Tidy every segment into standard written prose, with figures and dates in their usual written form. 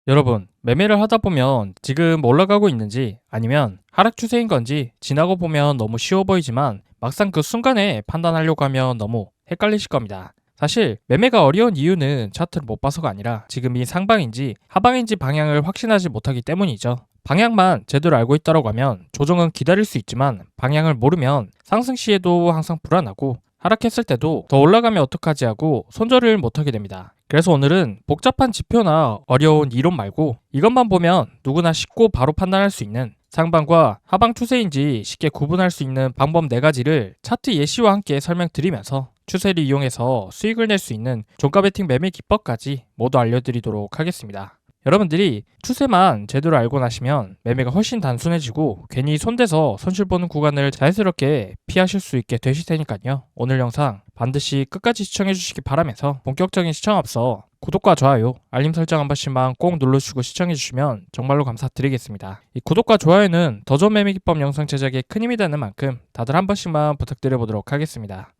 여러분, 매매를 하다 보면 지금 올라가고 있는지 아니면 하락 추세인 건지 지나고 보면 너무 쉬워 보이지만 막상 그 순간에 판단하려고 하면 너무 헷갈리실 겁니다. 사실 매매가 어려운 이유는 차트를 못 봐서가 아니라 지금이 상방인지 하방인지 방향을 확신하지 못하기 때문이죠. 방향만 제대로 알고 있다고 하면 조정은 기다릴 수 있지만 방향을 모르면 상승 시에도 항상 불안하고 하락했을 때도 더 올라가면 어떡하지 하고 손절을 못하게 됩니다. 그래서 오늘은 복잡한 지표나 어려운 이론 말고 이것만 보면 누구나 쉽고 바로 판단할 수 있는 상방과 하방 추세인지 쉽게 구분할 수 있는 방법 4가지를 차트 예시와 함께 설명드리면서 추세를 이용해서 수익을 낼 수 있는 종가 베팅 매매 기법까지 모두 알려드리도록 하겠습니다. 여러분들이 추세만 제대로 알고 나시면 매매가 훨씬 단순해지고 괜히 손대서 손실 보는 구간을 자연스럽게 피하실 수 있게 되실 테니까요. 오늘 영상 반드시 끝까지 시청해 주시기 바라면서 본격적인 시청 앞서 구독과 좋아요, 알림 설정 한 번씩만 꼭 눌러주시고 시청해 주시면 정말로 감사드리겠습니다. 이 구독과 좋아요는 더 좋은 매매 기법 영상 제작에 큰 힘이 되는 만큼 다들 한 번씩만 부탁드려 보도록 하겠습니다.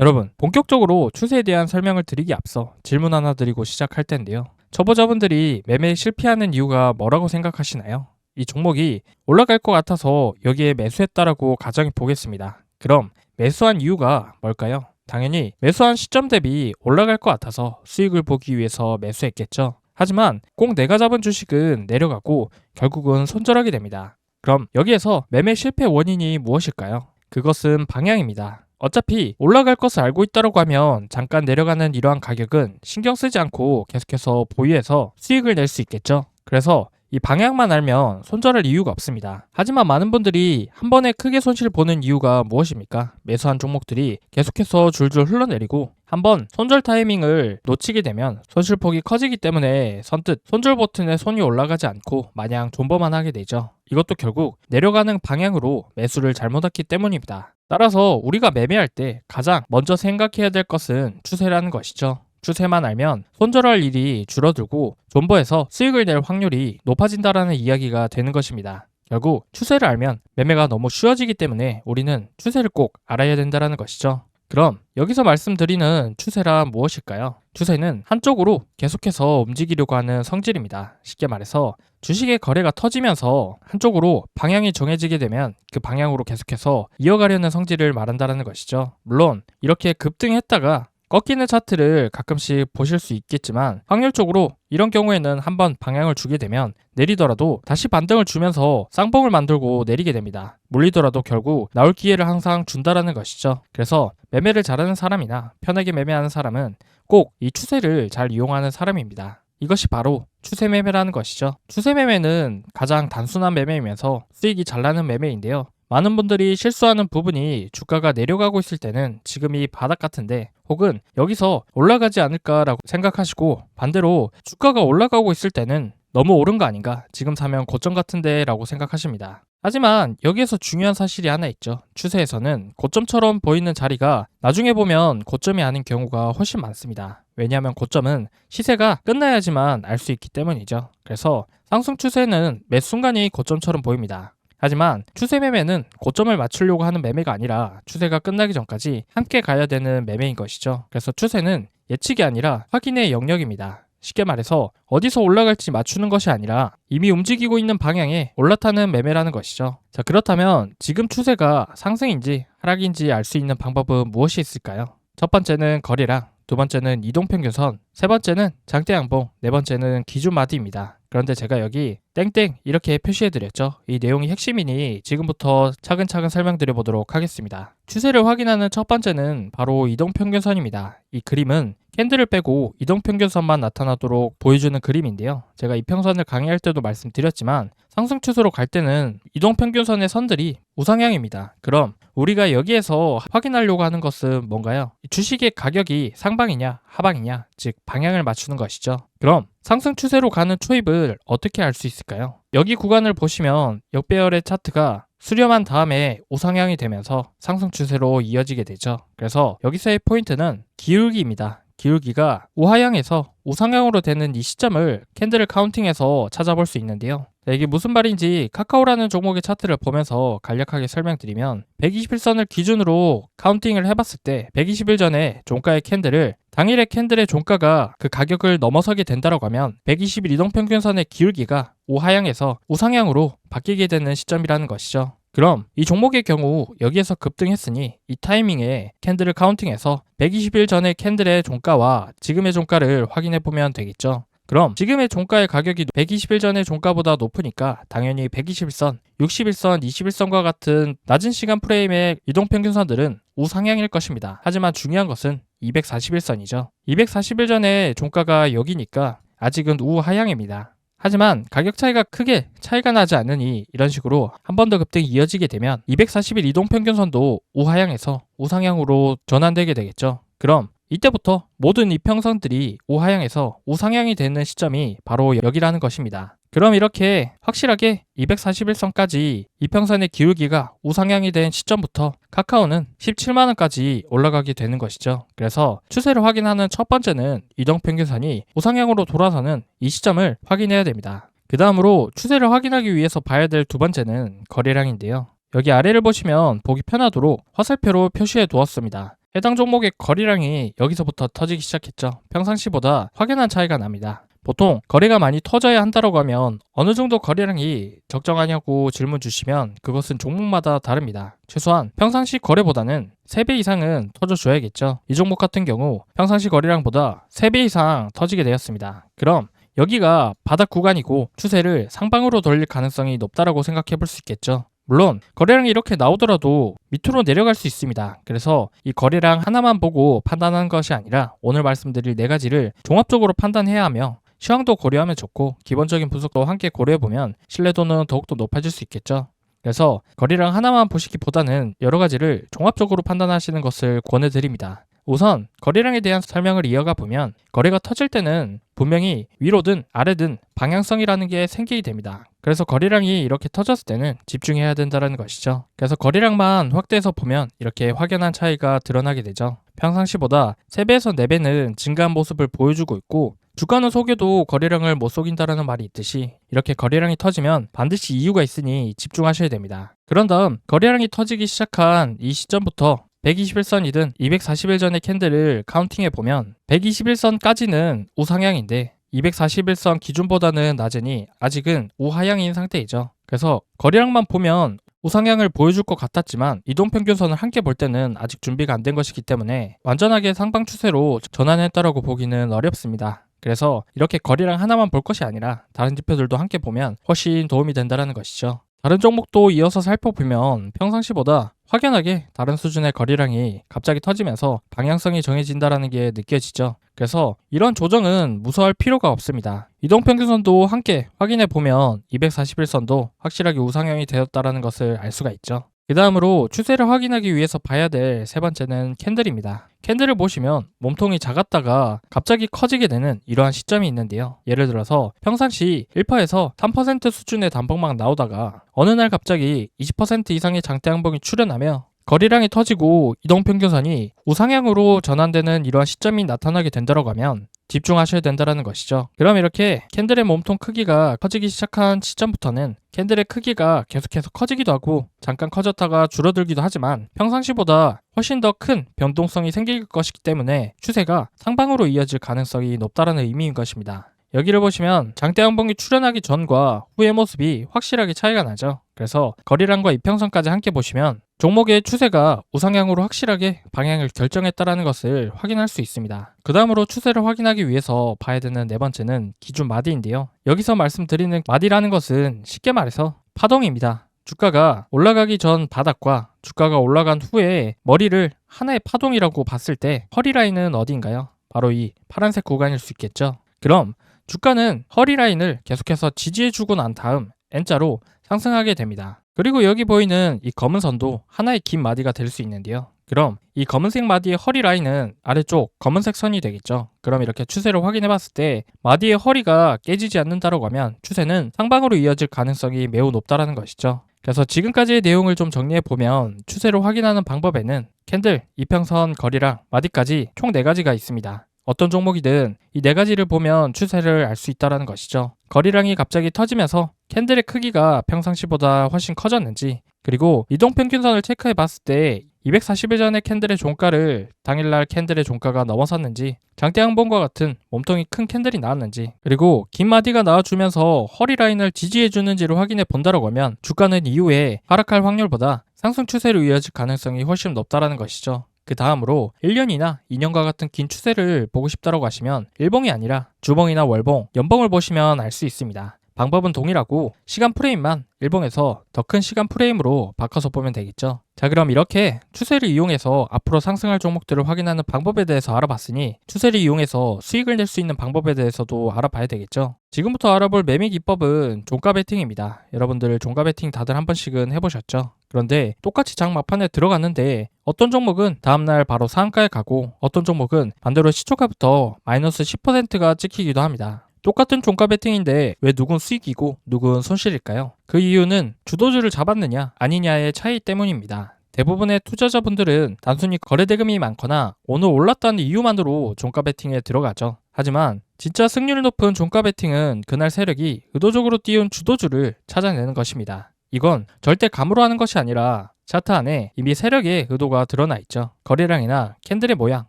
여러분, 본격적으로 추세에 대한 설명을 드리기 앞서 질문 하나 드리고 시작할 텐데요. 초보자분들이 매매에 실패하는 이유가 뭐라고 생각하시나요? 이 종목이 올라갈 것 같아서 여기에 매수했다라고 가정해 보겠습니다. 그럼 매수한 이유가 뭘까요? 당연히 매수한 시점 대비 올라갈 것 같아서 수익을 보기 위해서 매수했겠죠. 하지만 꼭 내가 잡은 주식은 내려가고 결국은 손절하게 됩니다. 그럼 여기에서 매매 실패 원인이 무엇일까요? 그것은 방향입니다. 어차피 올라갈 것을 알고 있다고 하면 잠깐 내려가는 이러한 가격은 신경 쓰지 않고 계속해서 보유해서 수익을 낼 수 있겠죠. 그래서 이 방향만 알면 손절할 이유가 없습니다. 하지만 많은 분들이 한 번에 크게 손실 보는 이유가 무엇입니까? 매수한 종목들이 계속해서 줄줄 흘러내리고 한번 손절 타이밍을 놓치게 되면 손실폭이 커지기 때문에 선뜻 손절 버튼에 손이 올라가지 않고 마냥 존버만 하게 되죠. 이것도 결국 내려가는 방향으로 매수를 잘못했기 때문입니다. 따라서 우리가 매매할 때 가장 먼저 생각해야 될 것은 추세라는 것이죠. 추세만 알면 손절할 일이 줄어들고 존버해서 수익을 낼 확률이 높아진다라는 이야기가 되는 것입니다. 결국 추세를 알면 매매가 너무 쉬워지기 때문에 우리는 추세를 꼭 알아야 된다는 것이죠. 그럼 여기서 말씀드리는 추세란 무엇일까요? 추세는 한쪽으로 계속해서 움직이려고 하는 성질입니다. 쉽게 말해서 주식의 거래가 터지면서 한쪽으로 방향이 정해지게 되면 그 방향으로 계속해서 이어가려는 성질을 말한다는 것이죠. 물론 이렇게 급등했다가 꺾이는 차트를 가끔씩 보실 수 있겠지만 확률적으로 이런 경우에는 한번 방향을 주게 되면 내리더라도 다시 반등을 주면서 쌍봉을 만들고 내리게 됩니다. 물리더라도 결국 나올 기회를 항상 준다라는 것이죠. 그래서 매매를 잘하는 사람이나 편하게 매매하는 사람은 꼭 이 추세를 잘 이용하는 사람입니다. 이것이 바로 추세 매매라는 것이죠. 추세 매매는 가장 단순한 매매이면서 수익이 잘 나는 매매인데요. 많은 분들이 실수하는 부분이 주가가 내려가고 있을 때는 지금이 바닥 같은데 혹은 여기서 올라가지 않을까라고 생각하시고 반대로 주가가 올라가고 있을 때는 너무 오른 거 아닌가? 지금 사면 고점 같은데 라고 생각하십니다. 하지만 여기에서 중요한 사실이 하나 있죠. 추세에서는 고점처럼 보이는 자리가 나중에 보면 고점이 아닌 경우가 훨씬 많습니다. 왜냐하면 고점은 시세가 끝나야지만 알 수 있기 때문이죠. 그래서 상승 추세는 매 순간이 고점처럼 보입니다. 하지만 추세 매매는 고점을 맞추려고 하는 매매가 아니라 추세가 끝나기 전까지 함께 가야 되는 매매인 것이죠. 그래서 추세는 예측이 아니라 확인의 영역입니다. 쉽게 말해서 어디서 올라갈지 맞추는 것이 아니라 이미 움직이고 있는 방향에 올라타는 매매라는 것이죠. 자, 그렇다면 지금 추세가 상승인지 하락인지 알 수 있는 방법은 무엇이 있을까요? 첫 번째는 거래량, 두 번째는 이동평균선, 세 번째는 장대 양봉, 네 번째는 기준 마디입니다. 그런데 제가 여기 땡땡 이렇게 표시해드렸죠. 이 내용이 핵심이니 지금부터 차근차근 설명드려 보도록 하겠습니다. 추세를 확인하는 첫 번째는 바로 이동평균선입니다. 이 그림은 캔들을 빼고 이동평균선만 나타나도록 보여주는 그림인데요. 제가 이평선을 강의할 때도 말씀드렸지만 상승 추세로 갈 때는 이동평균선의 선들이 우상향입니다. 그럼 우리가 여기에서 확인하려고 하는 것은 뭔가요? 주식의 가격이 상방이냐 하방이냐, 즉 방향을 맞추는 것이죠. 그럼 상승 추세로 가는 초입을 어떻게 알 수 있을까요? 여기 구간을 보시면 역배열의 차트가 수렴한 다음에 우상향이 되면서 상승 추세로 이어지게 되죠. 그래서 여기서의 포인트는 기울기입니다. 기울기가 우하향에서 우상향으로 되는 이 시점을 캔들 카운팅에서 찾아볼 수 있는데요. 이게 무슨 말인지 카카오라는 종목의 차트를 보면서 간략하게 설명드리면 121선을 기준으로 카운팅을 해봤을 때 120일 전에 종가의 캔들을 당일의 캔들의 종가가 그 가격을 넘어서게 된다고 하면 120일 이동평균선의 기울기가 우하향에서 우상향으로 바뀌게 되는 시점이라는 것이죠. 그럼 이 종목의 경우 여기에서 급등했으니 이 타이밍에 캔들을 카운팅해서 120일 전의 캔들의 종가와 지금의 종가를 확인해 보면 되겠죠. 그럼 지금의 종가의 가격이 120일 전의 종가보다 높으니까 당연히 121선, 61선, 21선과 같은 낮은 시간 프레임의 이동평균선들은 우상향일 것입니다. 하지만 중요한 것은 241선이죠. 241 전의 종가가 여기니까 아직은 우하향입니다. 하지만 가격 차이가 크게 차이가 나지 않으니 이런 식으로 한 번 더 급등이 이어지게 되면 240일 이동평균선도 우하향에서 우상향으로 전환되게 되겠죠. 그럼 이때부터 모든 이평선들이 우하향에서 우상향이 되는 시점이 바로 여기라는 것입니다. 그럼 이렇게 확실하게 241선까지 이평선의 기울기가 우상향이 된 시점부터 카카오는 17만원까지 올라가게 되는 것이죠. 그래서 추세를 확인하는 첫 번째는 이동평균선이 우상향으로 돌아서는 이 시점을 확인해야 됩니다. 그 다음으로 추세를 확인하기 위해서 봐야 될 두 번째는 거래량인데요. 여기 아래를 보시면 보기 편하도록 화살표로 표시해 두었습니다. 해당 종목의 거래량이 여기서부터 터지기 시작했죠. 평상시보다 확연한 차이가 납니다. 보통 거래가 많이 터져야 한다고 하면 어느 정도 거래량이 적정하냐고 질문 주시면 그것은 종목마다 다릅니다. 최소한 평상시 거래보다는 3배 이상은 터져줘야겠죠. 이 종목 같은 경우 평상시 거래량보다 3배 이상 터지게 되었습니다. 그럼 여기가 바닥 구간이고 추세를 상방으로 돌릴 가능성이 높다고 생각해 볼 수 있겠죠. 물론 거래량이 이렇게 나오더라도 밑으로 내려갈 수 있습니다. 그래서 이 거래량 하나만 보고 판단하는 것이 아니라 오늘 말씀드릴 4가지를 종합적으로 판단해야 하며 시황도 고려하면 좋고 기본적인 분석도 함께 고려해보면 신뢰도는 더욱더 높아질 수 있겠죠. 그래서 거래량 하나만 보시기보다는 여러 가지를 종합적으로 판단하시는 것을 권해드립니다. 우선 거래량에 대한 설명을 이어가 보면 거래가 터질 때는 분명히 위로든 아래든 방향성이라는 게 생기게 됩니다. 그래서 거래량이 이렇게 터졌을 때는 집중해야 된다는 것이죠. 그래서 거래량만 확대해서 보면 이렇게 확연한 차이가 드러나게 되죠. 평상시보다 3배에서 4배는 증가한 모습을 보여주고 있고 주가는 속여도 거래량을 못 속인다라는 말이 있듯이 이렇게 거래량이 터지면 반드시 이유가 있으니 집중하셔야 됩니다. 그런 다음 거래량이 터지기 시작한 이 시점부터 121선이든 241 전의 캔들을 카운팅해 보면 121선까지는 우상향인데 241선 기준보다는 낮으니 아직은 우하향인 상태이죠. 그래서 거래량만 보면 우상향을 보여줄 것 같았지만 이동평균선을 함께 볼 때는 아직 준비가 안 된 것이기 때문에 완전하게 상방 추세로 전환했다라고 보기는 어렵습니다. 그래서 이렇게 거래량 하나만 볼 것이 아니라 다른 지표들도 함께 보면 훨씬 도움이 된다는 것이죠. 다른 종목도 이어서 살펴보면 평상시보다 확연하게 다른 수준의 거래량이 갑자기 터지면서 방향성이 정해진다는 게 느껴지죠. 그래서 이런 조정은 무서워할 필요가 없습니다. 이동평균선도 함께 확인해 보면 241선도 확실하게 우상향이 되었다는 것을 알 수가 있죠. 그 다음으로 추세를 확인하기 위해서 봐야 될 세 번째는 캔들입니다. 캔들을 보시면 몸통이 작았다가 갑자기 커지게 되는 이러한 시점이 있는데요. 예를 들어서 평상시 1%에서 3% 수준의 단봉막 나오다가 어느 날 갑자기 20% 이상의 장대 양봉이 출현하며 거래량이 터지고 이동평균선이 우상향으로 전환되는 이러한 시점이 나타나게 된다고 하면 집중하셔야 된다는 것이죠. 그럼 이렇게 캔들의 몸통 크기가 커지기 시작한 시점부터는 캔들의 크기가 계속해서 커지기도 하고 잠깐 커졌다가 줄어들기도 하지만 평상시보다 훨씬 더 큰 변동성이 생길 것이기 때문에 추세가 상방으로 이어질 가능성이 높다는 의미인 것입니다. 여기를 보시면 장대 양봉이 출현하기 전과 후의 모습이 확실하게 차이가 나죠. 그래서 거래량과 이평선까지 함께 보시면 종목의 추세가 우상향으로 확실하게 방향을 결정했다는 것을 확인할 수 있습니다. 그 다음으로 추세를 확인하기 위해서 봐야 되는 네 번째는 기준 마디인데요. 여기서 말씀드리는 마디라는 것은 쉽게 말해서 파동입니다. 주가가 올라가기 전 바닥과 주가가 올라간 후에 머리를 하나의 파동이라고 봤을 때 허리라인은 어디인가요? 바로 이 파란색 구간일 수 있겠죠. 그럼 주가는 허리라인을 계속해서 지지해주고 난 다음 N자로 상승하게 됩니다. 그리고 여기 보이는 이 검은 선도 하나의 긴 마디가 될 수 있는데요. 그럼 이 검은색 마디의 허리라인은 아래쪽 검은색 선이 되겠죠. 그럼 이렇게 추세를 확인해 봤을 때 마디의 허리가 깨지지 않는다고 하면 추세는 상방으로 이어질 가능성이 매우 높다는 것이죠. 그래서 지금까지의 내용을 좀 정리해 보면 추세를 확인하는 방법에는 캔들, 이평선, 거래량, 마디까지 총 4가지가 있습니다. 어떤 종목이든 이 네 가지를 보면 추세를 알 수 있다는 것이죠. 거래량이 갑자기 터지면서 캔들의 크기가 평상시보다 훨씬 커졌는지, 그리고 이동평균선을 체크해 봤을 때 240일 전의 캔들의 종가를 당일날 캔들의 종가가 넘어섰는지, 장대 항봉과 같은 몸통이 큰 캔들이 나왔는지, 그리고 긴 마디가 나와주면서 허리라인을 지지해 주는지를 확인해 본다라고 하면 주가는 이후에 하락할 확률보다 상승 추세로 이어질 가능성이 훨씬 높다라는 것이죠. 그 다음으로 1년이나 2년과 같은 긴 추세를 보고 싶다고 하시면 일봉이 아니라 주봉이나 월봉, 연봉을 보시면 알 수 있습니다. 방법은 동일하고 시간 프레임만 일봉에서 더 큰 시간 프레임으로 바꿔서 보면 되겠죠. 자, 그럼 이렇게 추세를 이용해서 앞으로 상승할 종목들을 확인하는 방법에 대해서 알아봤으니 추세를 이용해서 수익을 낼 수 있는 방법에 대해서도 알아봐야 되겠죠. 지금부터 알아볼 매매 기법은 종가 베팅입니다. 여러분들 종가 베팅 다들 한 번씩은 해보셨죠? 그런데 똑같이 장 막판에 들어갔는데 어떤 종목은 다음날 바로 상한가에 가고 어떤 종목은 반대로 시초가부터 마이너스 10%가 찍히기도 합니다. 똑같은 종가 베팅인데 왜 누군 수익이고 누군 손실일까요? 그 이유는 주도주를 잡았느냐 아니냐의 차이 때문입니다. 대부분의 투자자분들은 단순히 거래대금이 많거나 오늘 올랐다는 이유만으로 종가 베팅에 들어가죠. 하지만 진짜 승률 높은 종가 베팅은 그날 세력이 의도적으로 띄운 주도주를 찾아내는 것입니다. 이건 절대 감으로 하는 것이 아니라 차트 안에 이미 세력의 의도가 드러나 있죠. 거래량이나 캔들의 모양,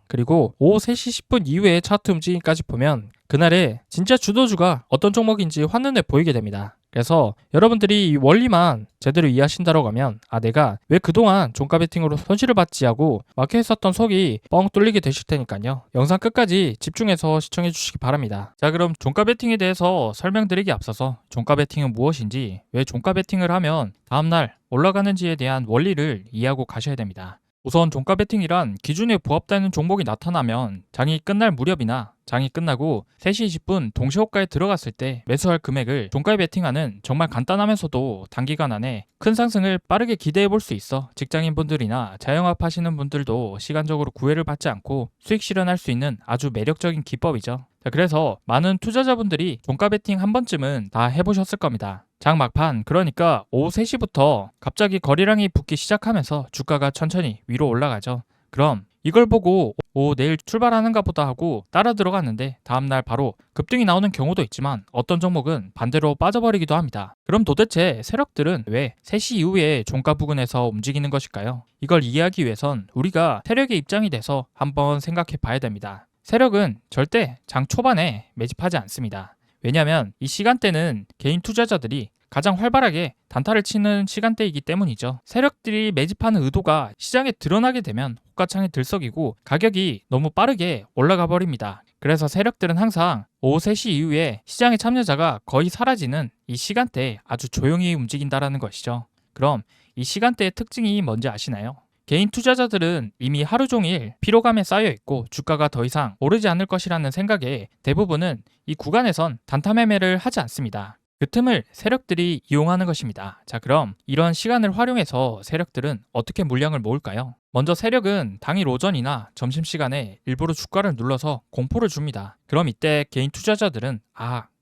그리고 오후 3시 10분 이후의 차트 움직임까지 보면 그날의 진짜 주도주가 어떤 종목인지 한눈에 보이게 됩니다. 그래서 여러분들이 이 원리만 제대로 이해하신다고 하면 내가 왜 그동안 종가 베팅으로 손실을 받지 하고 막혀있었던 속이 뻥 뚫리게 되실 테니까요. 영상 끝까지 집중해서 시청해 주시기 바랍니다. 자, 그럼 종가 베팅에 대해서 설명드리기 앞서서 종가 베팅은 무엇인지, 왜 종가 베팅을 하면 다음날 올라가는지에 대한 원리를 이해하고 가셔야 됩니다. 우선 종가 베팅이란 기준에 부합되는 종목이 나타나면 장이 끝날 무렵이나 장이 끝나고 3시 20분 동시호가에 들어갔을 때 매수할 금액을 종가에 베팅하는 정말 간단하면서도 단기간 안에 큰 상승을 빠르게 기대해 볼 수 있어 직장인분들이나 자영업 하시는 분들도 시간적으로 구애를 받지 않고 수익 실현할 수 있는 아주 매력적인 기법이죠. 자, 그래서 많은 투자자분들이 종가 베팅 한 번쯤은 다 해보셨을 겁니다. 장 막판, 그러니까 오후 3시부터 갑자기 거래량이 붙기 시작하면서 주가가 천천히 위로 올라가죠. 그럼 이걸 보고 내일 출발하는가 보다 하고 따라 들어갔는데 다음날 바로 급등이 나오는 경우도 있지만 어떤 종목은 반대로 빠져버리기도 합니다. 그럼 도대체 세력들은 왜 3시 이후에 종가 부근에서 움직이는 것일까요? 이걸 이해하기 위해선 우리가 세력의 입장이 돼서 한번 생각해 봐야 됩니다. 세력은 절대 장 초반에 매집하지 않습니다. 왜냐하면 이 시간대는 개인 투자자들이 가장 활발하게 단타를 치는 시간대이기 때문이죠. 세력들이 매집하는 의도가 시장에 드러나게 되면 호가창이 들썩이고 가격이 너무 빠르게 올라가 버립니다. 그래서 세력들은 항상 오후 3시 이후에 시장의 참여자가 거의 사라지는 이 시간대에 아주 조용히 움직인다라는 것이죠. 그럼 이 시간대의 특징이 뭔지 아시나요? 개인 투자자들은 이미 하루 종일 피로감에 쌓여 있고 주가가 더 이상 오르지 않을 것이라는 생각에 대부분은 이 구간에선 단타 매매를 하지 않습니다. 그 틈을 세력들이 이용하는 것입니다. 자, 그럼 이런 시간을 활용해서 세력들은 어떻게 물량을 모을까요? 먼저 세력은 당일 오전이나 점심시간에 일부러 주가를 눌러서 공포를 줍니다. 그럼 이때 개인 투자자들은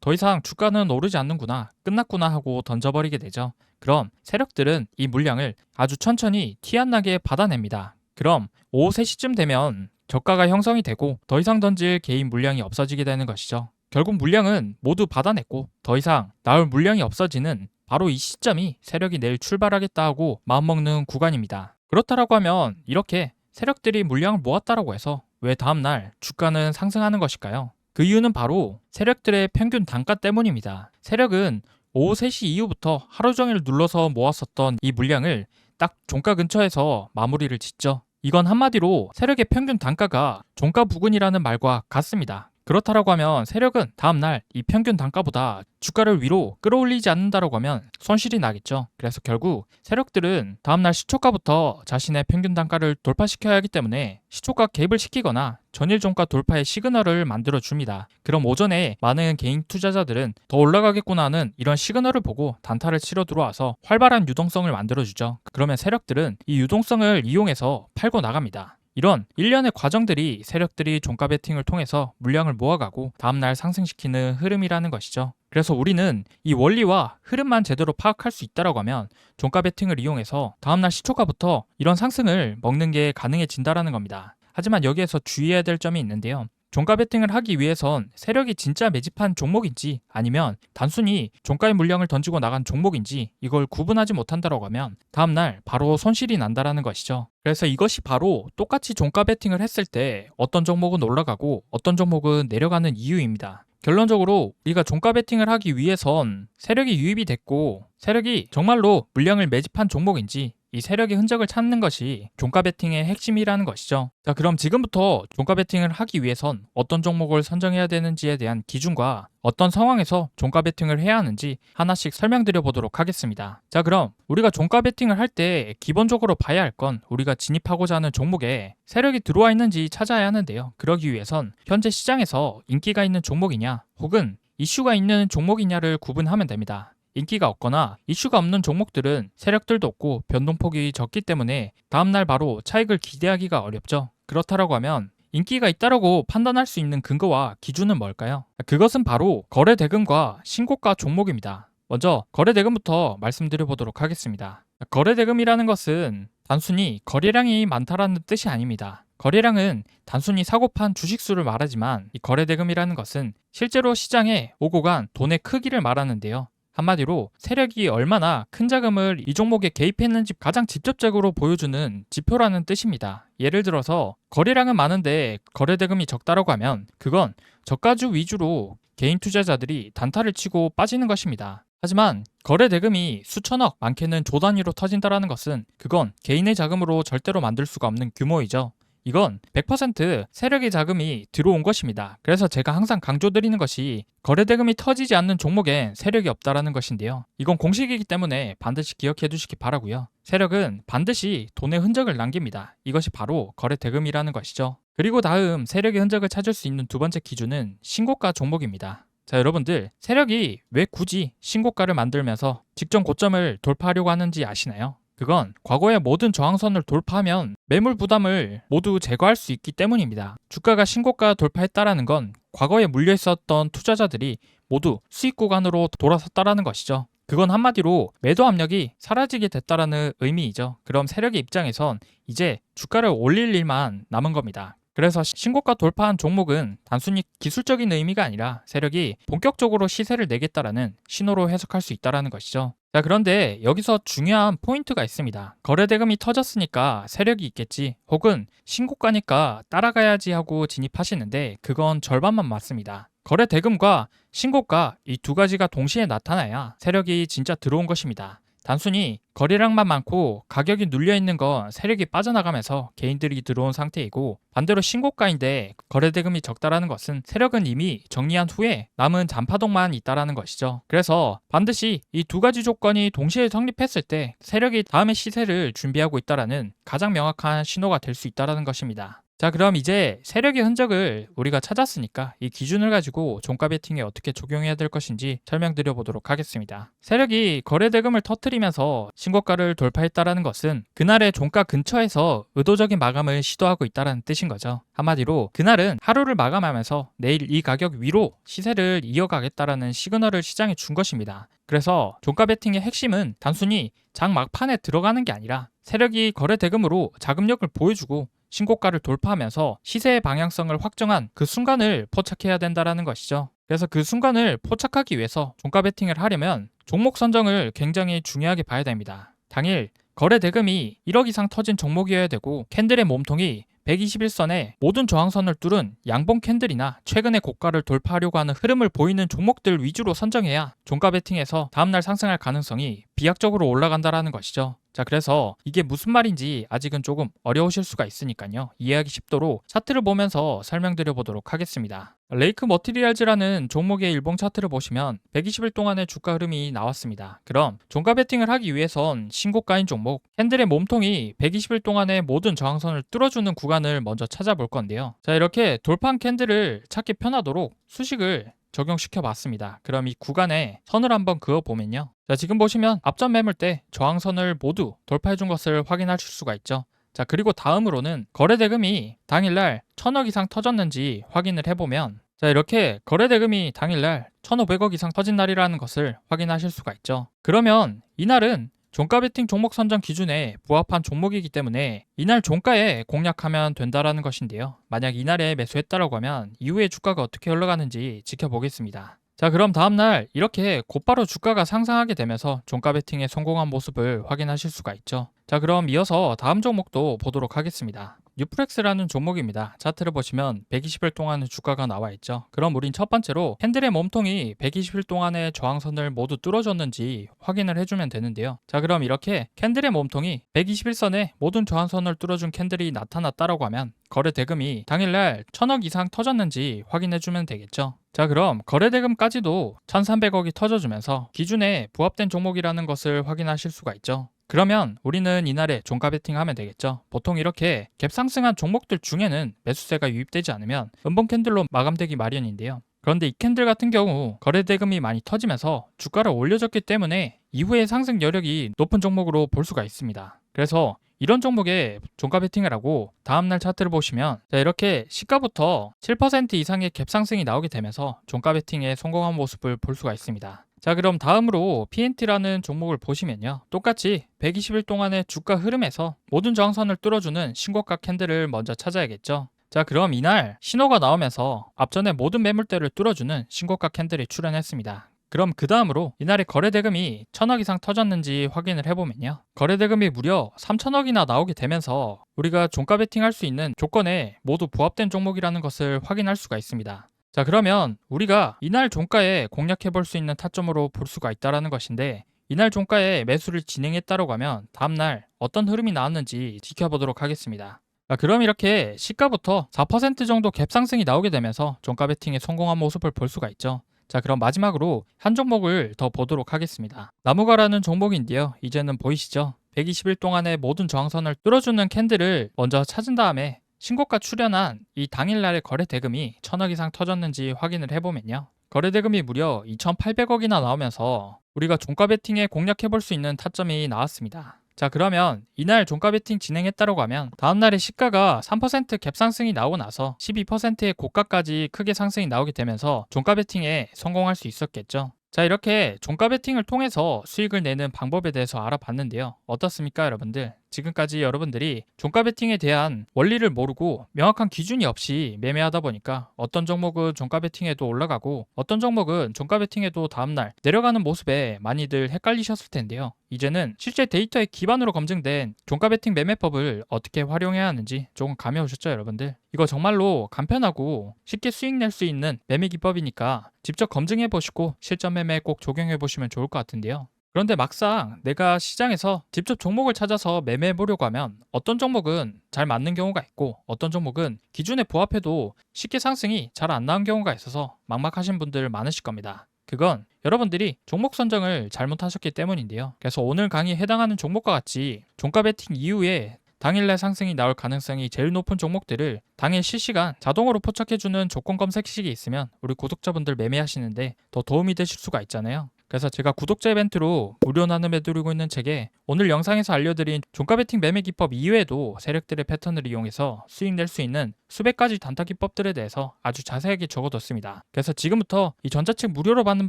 더 이상 주가는 오르지 않는구나, 끝났구나 하고 던져버리게 되죠. 그럼 세력들은 이 물량을 아주 천천히 티 안 나게 받아냅니다. 그럼 오후 3시쯤 되면 저가가 형성이 되고 더 이상 던질 개인 물량이 없어지게 되는 것이죠. 결국 물량은 모두 받아냈고 더 이상 나올 물량이 없어지는 바로 이 시점이 세력이 내일 출발하겠다 하고 마음먹는 구간입니다. 그렇다라고 하면 이렇게 세력들이 물량을 모았다라고 해서 왜 다음날 주가는 상승하는 것일까요? 그 이유는 바로 세력들의 평균 단가 때문입니다. 세력은 오후 3시 이후부터 하루 종일 눌러서 모았었던 이 물량을 딱 종가 근처에서 마무리를 짓죠. 이건 한마디로 세력의 평균 단가가 종가 부근이라는 말과 같습니다. 그렇다라고 하면 세력은 다음날 이 평균 단가보다 주가를 위로 끌어올리지 않는다라고 하면 손실이 나겠죠. 그래서 결국 세력들은 다음날 시초가부터 자신의 평균 단가를 돌파시켜야 하기 때문에 시초가 개입을 시키거나 전일 종가 돌파의 시그널을 만들어 줍니다. 그럼 오전에 많은 개인 투자자들은 더 올라가겠구나 하는 이런 시그널을 보고 단타를 치러 들어와서 활발한 유동성을 만들어 주죠. 그러면 세력들은 이 유동성을 이용해서 팔고 나갑니다. 이런 일련의 과정들이 세력들이 종가 베팅을 통해서 물량을 모아가고 다음날 상승시키는 흐름이라는 것이죠. 그래서 우리는 이 원리와 흐름만 제대로 파악할 수 있다고 하면 종가 베팅을 이용해서 다음날 시초가부터 이런 상승을 먹는 게 가능해진다라는 겁니다. 하지만 여기에서 주의해야 될 점이 있는데요. 종가 베팅을 하기 위해선 세력이 진짜 매집한 종목인지 아니면 단순히 종가의 물량을 던지고 나간 종목인지 이걸 구분하지 못한다라고 하면 다음날 바로 손실이 난다라는 것이죠. 그래서 이것이 바로 똑같이 종가 베팅을 했을 때 어떤 종목은 올라가고 어떤 종목은 내려가는 이유입니다. 결론적으로 우리가 종가 베팅을 하기 위해선 세력이 유입이 됐고 세력이 정말로 물량을 매집한 종목인지 이 세력의 흔적을 찾는 것이 종가 베팅의 핵심이라는 것이죠. 자, 그럼 지금부터 종가 베팅을 하기 위해선 어떤 종목을 선정해야 되는지에 대한 기준과 어떤 상황에서 종가 베팅을 해야 하는지 하나씩 설명드려 보도록 하겠습니다. 자, 그럼 우리가 종가 베팅을 할 때 기본적으로 봐야 할 건 우리가 진입하고자 하는 종목에 세력이 들어와 있는지 찾아야 하는데요. 그러기 위해선 현재 시장에서 인기가 있는 종목이냐 혹은 이슈가 있는 종목이냐를 구분하면 됩니다. 인기가 없거나 이슈가 없는 종목들은 세력들도 없고 변동폭이 적기 때문에 다음날 바로 차익을 기대하기가 어렵죠. 그렇다라고 하면 인기가 있다라고 판단할 수 있는 근거와 기준은 뭘까요? 그것은 바로 거래 대금과 신고가 종목입니다. 먼저 거래 대금부터 말씀드려 보도록 하겠습니다. 거래 대금이라는 것은 단순히 거래량이 많다라는 뜻이 아닙니다. 거래량은 단순히 사고 판 주식수를 말하지만 이 거래 대금이라는 것은 실제로 시장에 오고 간 돈의 크기를 말하는데요. 한마디로 세력이 얼마나 큰 자금을 이 종목에 개입했는지 가장 직접적으로 보여주는 지표라는 뜻입니다. 예를 들어서 거래량은 많은데 거래 대금이 적다라고 하면 그건 저가주 위주로 개인 투자자들이 단타를 치고 빠지는 것입니다. 하지만 거래 대금이 수천억, 많게는 조 단위로 터진다라는 것은 그건 개인의 자금으로 절대로 만들 수가 없는 규모이죠. 이건 100% 세력의 자금이 들어온 것입니다. 그래서 제가 항상 강조드리는 것이 거래대금이 터지지 않는 종목엔 세력이 없다라는 것인데요. 이건 공식이기 때문에 반드시 기억해 두시기 바라고요. 세력은 반드시 돈의 흔적을 남깁니다. 이것이 바로 거래대금이라는 것이죠. 그리고 다음 세력의 흔적을 찾을 수 있는 두 번째 기준은 신고가 종목입니다. 자, 여러분들 세력이 왜 굳이 신고가를 만들면서 직전 고점을 돌파하려고 하는지 아시나요? 그건 과거의 모든 저항선을 돌파하면 매물 부담을 모두 제거할 수 있기 때문입니다. 주가가 신고가 돌파했다라는 건 과거에 물려 있었던 투자자들이 모두 수익 구간으로 돌아섰다라는 것이죠. 그건 한마디로 매도 압력이 사라지게 됐다라는 의미이죠. 그럼 세력의 입장에선 이제 주가를 올릴 일만 남은 겁니다. 그래서 신고가 돌파한 종목은 단순히 기술적인 의미가 아니라 세력이 본격적으로 시세를 내겠다라는 신호로 해석할 수 있다는 것이죠. 자, 그런데 여기서 중요한 포인트가 있습니다. 거래대금이 터졌으니까 세력이 있겠지 혹은 신고가니까 따라가야지 하고 진입하시는데 그건 절반만 맞습니다. 거래대금과 신고가 이 두 가지가 동시에 나타나야 세력이 진짜 들어온 것입니다. 단순히 거래량만 많고 가격이 눌려있는 건 세력이 빠져나가면서 개인들이 들어온 상태이고 반대로 신고가인데 거래대금이 적다라는 것은 세력은 이미 정리한 후에 남은 잔파동만 있다라는 것이죠. 그래서 반드시 이 두 가지 조건이 동시에 성립했을 때 세력이 다음의 시세를 준비하고 있다라는 가장 명확한 신호가 될 수 있다라는 것입니다. 자, 그럼 이제 세력의 흔적을 우리가 찾았으니까 이 기준을 가지고 종가 베팅에 어떻게 적용해야 될 것인지 설명드려 보도록 하겠습니다. 세력이 거래 대금을 터뜨리면서 신고가를 돌파했다라는 것은 그날의 종가 근처에서 의도적인 마감을 시도하고 있다는 뜻인 거죠. 한마디로 그날은 하루를 마감하면서 내일 이 가격 위로 시세를 이어가겠다라는 시그널을 시장에 준 것입니다. 그래서 종가 베팅의 핵심은 단순히 장 막판에 들어가는 게 아니라 세력이 거래 대금으로 자금력을 보여주고 신고가를 돌파하면서 시세의 방향성을 확정한 그 순간을 포착해야 된다는 것이죠. 그래서 그 순간을 포착하기 위해서 종가 베팅을 하려면 종목 선정을 굉장히 중요하게 봐야 됩니다. 당일 거래 대금이 1억 이상 터진 종목이어야 되고 캔들의 몸통이 121선의 모든 저항선을 뚫은 양봉 캔들이나 최근의 고가를 돌파하려고 하는 흐름을 보이는 종목들 위주로 선정해야 종가 베팅에서 다음날 상승할 가능성이 비약적으로 올라간다는 것이죠. 자, 그래서 이게 무슨 말인지 아직은 조금 어려우실 수가 있으니까요. 이해하기 쉽도록 차트를 보면서 설명드려 보도록 하겠습니다. 레이크 머티리얼즈라는 종목의 일봉 차트를 보시면 120일 동안의 주가 흐름이 나왔습니다. 그럼 종가 베팅을 하기 위해선 신고가인 종목 캔들의 몸통이 120일 동안의 모든 저항선을 뚫어주는 구간을 먼저 찾아볼 건데요. 자, 이렇게 돌파한 캔들을 찾기 편하도록 수식을 적용시켜 봤습니다. 그럼 이 구간에 선을 한번 그어 보면요. 자, 지금 보시면 앞전 매물 때 저항선을 모두 돌파해 준 것을 확인하실 수가 있죠. 자, 그리고 다음으로는 거래 대금이 당일날 1000억 이상 터졌는지 확인을 해보면 자, 이렇게 거래 대금이 당일날 1500억 이상 터진 날이라는 것을 확인하실 수가 있죠. 그러면 이날은 종가 베팅 종목 선정 기준에 부합한 종목이기 때문에 이날 종가에 공략하면 된다라는 것인데요. 만약 이날에 매수했다라고 하면 이후에 주가가 어떻게 흘러가는지 지켜보겠습니다. 자, 그럼 다음날 이렇게 곧바로 주가가 상승하게 되면서 종가 베팅에 성공한 모습을 확인하실 수가 있죠. 자, 그럼 이어서 다음 종목도 보도록 하겠습니다. 뉴프렉스라는 종목입니다. 차트를 보시면 120일 동안의 주가가 나와 있죠. 그럼 우린 첫 번째로 캔들의 몸통이 120일 동안의 저항선을 모두 뚫어줬는지 확인을 해주면 되는데요. 자, 그럼 이렇게 캔들의 몸통이 121선의 모든 저항선을 뚫어준 캔들이 나타났다라고 하면 거래 대금이 당일날 1000억 이상 터졌는지 확인해주면 되겠죠. 자, 그럼 거래 대금까지도 1300억이 터져주면서 기준에 부합된 종목이라는 것을 확인하실 수가 있죠. 그러면 우리는 이날에 종가 베팅하면 되겠죠. 보통 이렇게 갭 상승한 종목들 중에는 매수세가 유입되지 않으면 음봉 캔들로 마감되기 마련인데요. 그런데 이 캔들 같은 경우 거래 대금이 많이 터지면서 주가를 올려줬기 때문에 이후에 상승 여력이 높은 종목으로 볼 수가 있습니다. 그래서 이런 종목에 종가 베팅을 하고 다음날 차트를 보시면 이렇게 시가부터 7% 이상의 갭 상승이 나오게 되면서 종가 베팅에 성공한 모습을 볼 수가 있습니다. 자, 그럼 다음으로 PNT라는 종목을 보시면요. 똑같이 120일 동안의 주가 흐름에서 모든 저항선을 뚫어주는 신고가 캔들을 먼저 찾아야겠죠. 자, 그럼 이날 신호가 나오면서 앞전에 모든 매물대를 뚫어주는 신고가 캔들이 출현했습니다. 그럼 그 다음으로 이날의 거래 대금이 1000억 이상 터졌는지 확인을 해보면요. 거래 대금이 무려 3000억이나 나오게 되면서 우리가 종가 베팅할 수 있는 조건에 모두 부합된 종목이라는 것을 확인할 수가 있습니다. 자, 그러면 우리가 이날 종가에 공략해 볼 수 있는 타점으로 볼 수가 있다는 것인데 이날 종가에 매수를 진행했다고 하면 다음날 어떤 흐름이 나왔는지 지켜보도록 하겠습니다. 자, 그럼 이렇게 시가부터 4% 정도 갭 상승이 나오게 되면서 종가 베팅에 성공한 모습을 볼 수가 있죠. 자, 그럼 마지막으로 한 종목을 더 보도록 하겠습니다. 나무가라는 종목인데요. 이제는 보이시죠? 120일 동안의 모든 저항선을 뚫어주는 캔들을 먼저 찾은 다음에 신고가 출현한 이 당일날의 거래 대금이 1000억 이상 터졌는지 확인을 해보면요. 거래 대금이 무려 2800억이나 나오면서 우리가 종가 베팅에 공략해 볼 수 있는 타점이 나왔습니다. 자, 그러면 이날 종가 베팅 진행했다고 하면 다음날에 시가가 3% 갭 상승이 나오고 나서 12%의 고가까지 크게 상승이 나오게 되면서 종가 베팅에 성공할 수 있었겠죠. 자, 이렇게 종가 베팅을 통해서 수익을 내는 방법에 대해서 알아봤는데요. 어떻습니까, 여러분들? 지금까지 여러분들이 종가 베팅에 대한 원리를 모르고 명확한 기준이 없이 매매하다 보니까 어떤 종목은 종가 베팅에도 올라가고 어떤 종목은 종가 베팅에도 다음날 내려가는 모습에 많이들 헷갈리셨을 텐데요. 이제는 실제 데이터에 기반으로 검증된 종가 베팅 매매법을 어떻게 활용해야 하는지 조금 감이 오셨죠, 여러분들? 이거 정말로 간편하고 쉽게 수익 낼 수 있는 매매 기법이니까 직접 검증해 보시고 실전 매매에 꼭 적용해 보시면 좋을 것 같은데요. 그런데 막상 내가 시장에서 직접 종목을 찾아서 매매해 보려고 하면 어떤 종목은 잘 맞는 경우가 있고 어떤 종목은 기준에 부합해도 쉽게 상승이 잘 안 나온 경우가 있어서 막막하신 분들 많으실 겁니다. 그건 여러분들이 종목 선정을 잘못하셨기 때문인데요. 그래서 오늘 강의에 해당하는 종목과 같이 종가 베팅 이후에 당일날 상승이 나올 가능성이 제일 높은 종목들을 당일 실시간 자동으로 포착해주는 조건 검색식이 있으면 우리 구독자분들 매매하시는데 더 도움이 되실 수가 있잖아요. 그래서 제가 구독자 이벤트로 무료 나눔해드리고 있는 책에 오늘 영상에서 알려드린 종가 베팅 매매 기법 이외에도 세력들의 패턴을 이용해서 수익 낼 수 있는 수백 가지 단타 기법들에 대해서 아주 자세하게 적어뒀습니다. 그래서 지금부터 이 전자책 무료로 받는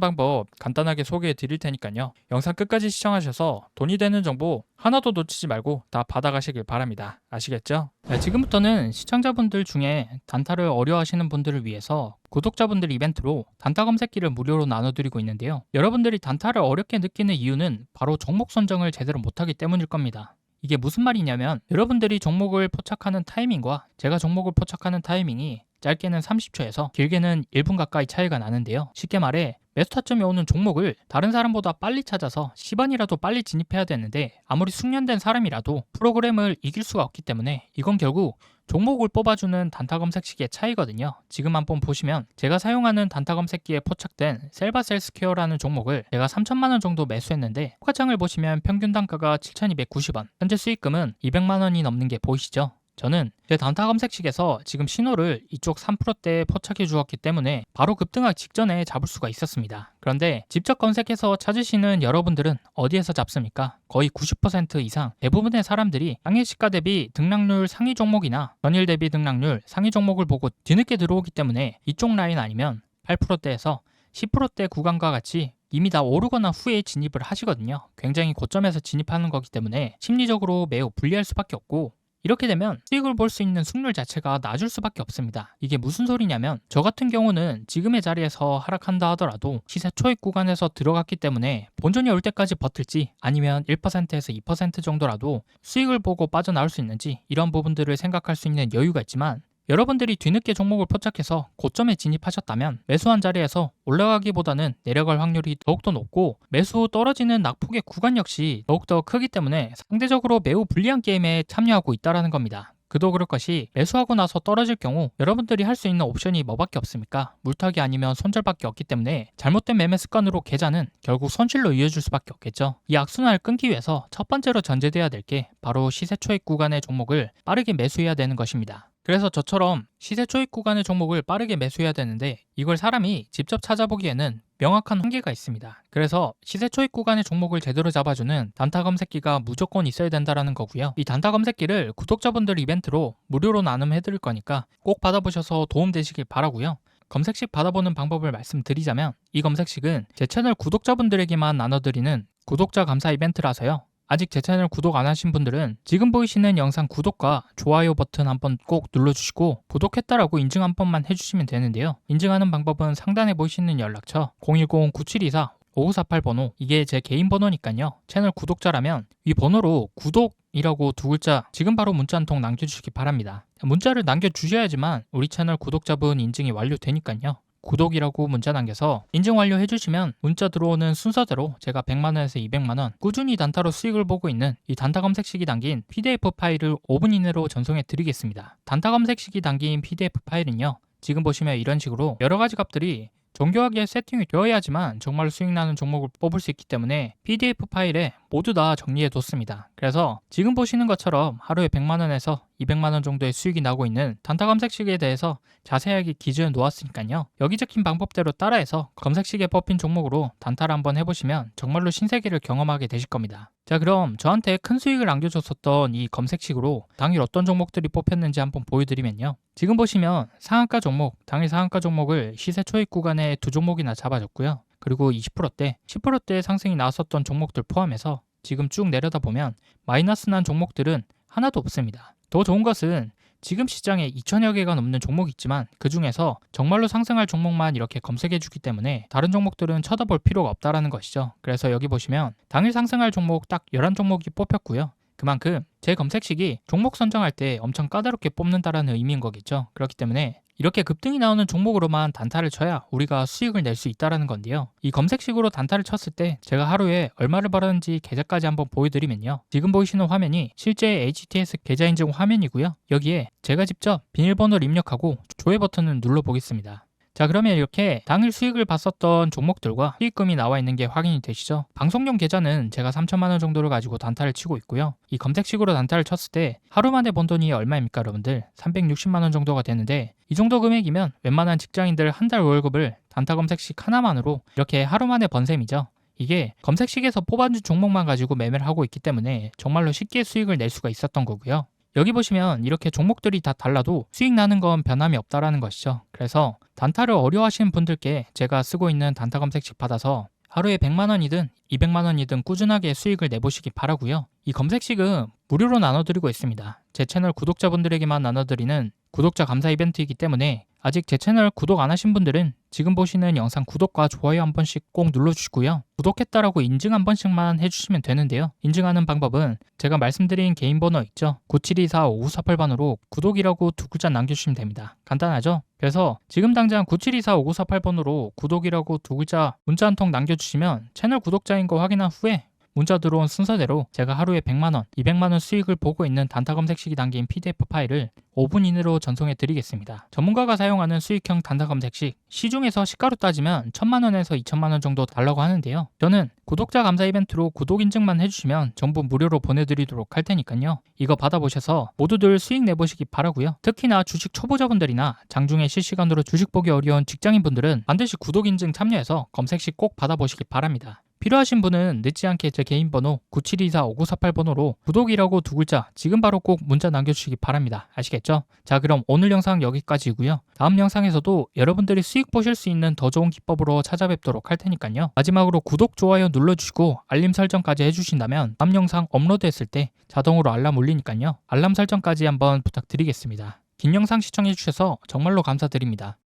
방법 간단하게 소개해 드릴 테니까요. 영상 끝까지 시청하셔서 돈이 되는 정보 하나도 놓치지 말고 다 받아가시길 바랍니다. 아시겠죠? 네, 지금부터는 시청자분들 중에 단타를 어려워하시는 분들을 위해서 구독자분들 이벤트로 단타 검색기를 무료로 나눠드리고 있는데요. 여러분들이 단타를 어렵게 느끼는 이유는 바로 종목 선정을 제대로 못하기 때문일 겁니다. 이게 무슨 말이냐면 여러분들이 종목을 포착하는 타이밍과 제가 종목을 포착하는 타이밍이 짧게는 30초에서 길게는 1분 가까이 차이가 나는데요. 쉽게 말해 매수 타점이 오는 종목을 다른 사람보다 빨리 찾아서 시간이라도 빨리 진입해야 되는데 아무리 숙련된 사람이라도 프로그램을 이길 수가 없기 때문에 이건 결국 종목을 뽑아주는 단타 검색식의 차이거든요. 지금 한번 보시면 제가 사용하는 단타 검색기에 포착된 셀바셀스퀘어라는 종목을 제가 3천만원 정도 매수했는데 호가창을 보시면 평균 단가가 7,290원, 현재 수익금은 200만원이 넘는 게 보이시죠? 저는 제 단타 검색식에서 지금 신호를 이쪽 3%대에 포착해 주었기 때문에 바로 급등하기 직전에 잡을 수가 있었습니다. 그런데 직접 검색해서 찾으시는 여러분들은 어디에서 잡습니까? 거의 90% 이상 대부분의 사람들이 당일 시가 대비 등락률 상위 종목이나 전일 대비 등락률 상위 종목을 보고 뒤늦게 들어오기 때문에 이쪽 라인 아니면 8%대에서 10%대 구간과 같이 이미 다 오르거나 후에 진입을 하시거든요. 굉장히 고점에서 진입하는 거기 때문에 심리적으로 매우 불리할 수밖에 없고, 이렇게 되면 수익을 볼 수 있는 승률 자체가 낮을 수밖에 없습니다. 이게 무슨 소리냐면 저 같은 경우는 지금의 자리에서 하락한다 하더라도 시세 초입 구간에서 들어갔기 때문에 본전이 올 때까지 버틸지 아니면 1%에서 2% 정도라도 수익을 보고 빠져나올 수 있는지 이런 부분들을 생각할 수 있는 여유가 있지만, 여러분들이 뒤늦게 종목을 포착해서 고점에 진입하셨다면 매수한 자리에서 올라가기보다는 내려갈 확률이 더욱더 높고, 매수 후 떨어지는 낙폭의 구간 역시 더욱더 크기 때문에 상대적으로 매우 불리한 게임에 참여하고 있다는 겁니다. 그도 그럴 것이, 매수하고 나서 떨어질 경우 여러분들이 할 수 있는 옵션이 뭐밖에 없습니까? 물타기 아니면 손절밖에 없기 때문에 잘못된 매매 습관으로 계좌는 결국 손실로 이어질 수밖에 없겠죠. 이 악순환을 끊기 위해서 첫 번째로 전제돼야 될 게 바로 시세 초입 구간의 종목을 빠르게 매수해야 되는 것입니다. 그래서 저처럼 시세 초입 구간의 종목을 빠르게 매수해야 되는데, 이걸 사람이 직접 찾아보기에는 명확한 한계가 있습니다. 그래서 시세 초입 구간의 종목을 제대로 잡아주는 단타 검색기가 무조건 있어야 된다는 거고요. 이 단타 검색기를 구독자분들 이벤트로 무료로 나눔해드릴 거니까 꼭 받아보셔서 도움되시길 바라고요. 검색식 받아보는 방법을 말씀드리자면, 이 검색식은 제 채널 구독자분들에게만 나눠드리는 구독자 감사 이벤트라서요. 아직 제 채널 구독 안 하신 분들은 지금 보이시는 영상 구독과 좋아요 버튼 한번 꼭 눌러주시고 구독했다라고 인증 한 번만 해주시면 되는데요. 인증하는 방법은 상단에 보이시는 연락처 010-9724-5948 번호, 이게 제 개인 번호니까요. 채널 구독자라면 이 번호로 구독이라고 두 글자 지금 바로 문자 한 통 남겨주시기 바랍니다. 문자를 남겨주셔야지만 우리 채널 구독자분 인증이 완료되니까요. 구독이라고 문자 남겨서 인증 완료 해주시면 문자 들어오는 순서대로 제가 100만원에서 200만원 꾸준히 단타로 수익을 보고 있는 이 단타 검색식이 담긴 PDF 파일을 5분 이내로 전송해 드리겠습니다. 단타 검색식이 담긴 PDF 파일은요, 지금 보시면 이런 식으로 여러가지 값들이 정교하게 세팅이 되어야지만 정말로 수익 나는 종목을 뽑을 수 있기 때문에 PDF 파일에 모두 다 정리해 뒀습니다. 그래서 지금 보시는 것처럼 하루에 100만원에서 200만원 정도의 수익이 나고 있는 단타 검색식에 대해서 자세하게 기재해 놓았으니까요. 여기 적힌 방법대로 따라해서 검색식에 뽑힌 종목으로 단타를 한번 해보시면 정말로 신세계를 경험하게 되실 겁니다. 자, 그럼 저한테 큰 수익을 안겨줬었던 이 검색식으로 당일 어떤 종목들이 뽑혔는지 한번 보여드리면요. 지금 보시면 상한가 종목, 당일 상한가 종목을 시세 초입 구간에 두 종목이나 잡아줬고요. 그리고 20%대, 10%대 상승이 나왔었던 종목들 포함해서 지금 쭉 내려다 보면 마이너스 난 종목들은 하나도 없습니다. 더 좋은 것은 지금 시장에 2천여 개가 넘는 종목이 있지만 그 중에서 정말로 상승할 종목만 이렇게 검색해 주기 때문에 다른 종목들은 쳐다볼 필요가 없다라는 것이죠. 그래서 여기 보시면 당일 상승할 종목 딱 11종목이 뽑혔고요. 그만큼 제 검색식이 종목 선정할 때 엄청 까다롭게 뽑는다라는 의미인 거겠죠. 그렇기 때문에 이렇게 급등이 나오는 종목으로만 단타를 쳐야 우리가 수익을 낼 수 있다는 건데요. 이 검색식으로 단타를 쳤을 때 제가 하루에 얼마를 벌었는지 계좌까지 한번 보여드리면요. 지금 보이시는 화면이 실제 HTS 계좌 인증 화면이고요. 여기에 제가 직접 비밀번호를 입력하고 조회 버튼을 눌러보겠습니다. 자, 그러면 이렇게 당일 수익을 봤었던 종목들과 수익금이 나와 있는 게 확인이 되시죠? 방송용 계좌는 제가 3천만 원 정도를 가지고 단타를 치고 있고요. 이 검색식으로 단타를 쳤을 때 하루 만에 번 돈이 얼마입니까, 여러분들? 360만 원 정도가 되는데, 이 정도 금액이면 웬만한 직장인들 한 달 월급을 단타 검색식 하나만으로 이렇게 하루 만에 번 셈이죠. 이게 검색식에서 뽑아준 종목만 가지고 매매를 하고 있기 때문에 정말로 쉽게 수익을 낼 수가 있었던 거고요. 여기 보시면 이렇게 종목들이 다 달라도 수익 나는 건 변함이 없다라는 것이죠. 그래서 단타를 어려워하시는 분들께 제가 쓰고 있는 단타 검색식 받아서 하루에 100만 원이든 200만 원이든 꾸준하게 수익을 내보시기 바라고요. 이 검색식은 무료로 나눠드리고 있습니다. 제 채널 구독자분들에게만 나눠드리는 구독자 감사 이벤트이기 때문에 아직 제 채널 구독 안 하신 분들은 지금 보시는 영상 구독과 좋아요 한 번씩 꼭 눌러주시고요. 구독했다라고 인증 한 번씩만 해주시면 되는데요. 인증하는 방법은 제가 말씀드린 개인 번호 있죠? 9724-5948번으로 구독이라고 두 글자 남겨주시면 됩니다. 간단하죠? 그래서 지금 당장 9724-5948번으로 구독이라고 두 글자 문자 한 통 남겨주시면 채널 구독자인 거 확인한 후에 문자 들어온 순서대로 제가 하루에 100만원, 200만원 수익을 보고 있는 단타 검색식이 담긴 PDF 파일을 5분 이내로 전송해 드리겠습니다. 전문가가 사용하는 수익형 단타 검색식, 시중에서 시가로 따지면 1000만원에서 2000만원 정도 달라고 하는데요. 저는 구독자 감사 이벤트로 구독 인증만 해주시면 전부 무료로 보내드리도록 할 테니까요. 이거 받아보셔서 모두들 수익 내보시기 바라고요. 특히나 주식 초보자분들이나 장중에 실시간으로 주식 보기 어려운 직장인분들은 반드시 구독 인증 참여해서 검색식 꼭 받아보시기 바랍니다. 필요하신 분은 늦지 않게 제 개인 번호 9724-5948번호로 구독이라고 두 글자 지금 바로 꼭 문자 남겨주시기 바랍니다. 아시겠죠? 자, 그럼 오늘 영상 여기까지고요. 다음 영상에서도 여러분들이 수익 보실 수 있는 더 좋은 기법으로 찾아뵙도록 할 테니까요. 마지막으로 구독, 좋아요 눌러주시고 알림 설정까지 해주신다면 다음 영상 업로드했을 때 자동으로 알람 울리니까요. 알람 설정까지 한번 부탁드리겠습니다. 긴 영상 시청해주셔서 정말로 감사드립니다.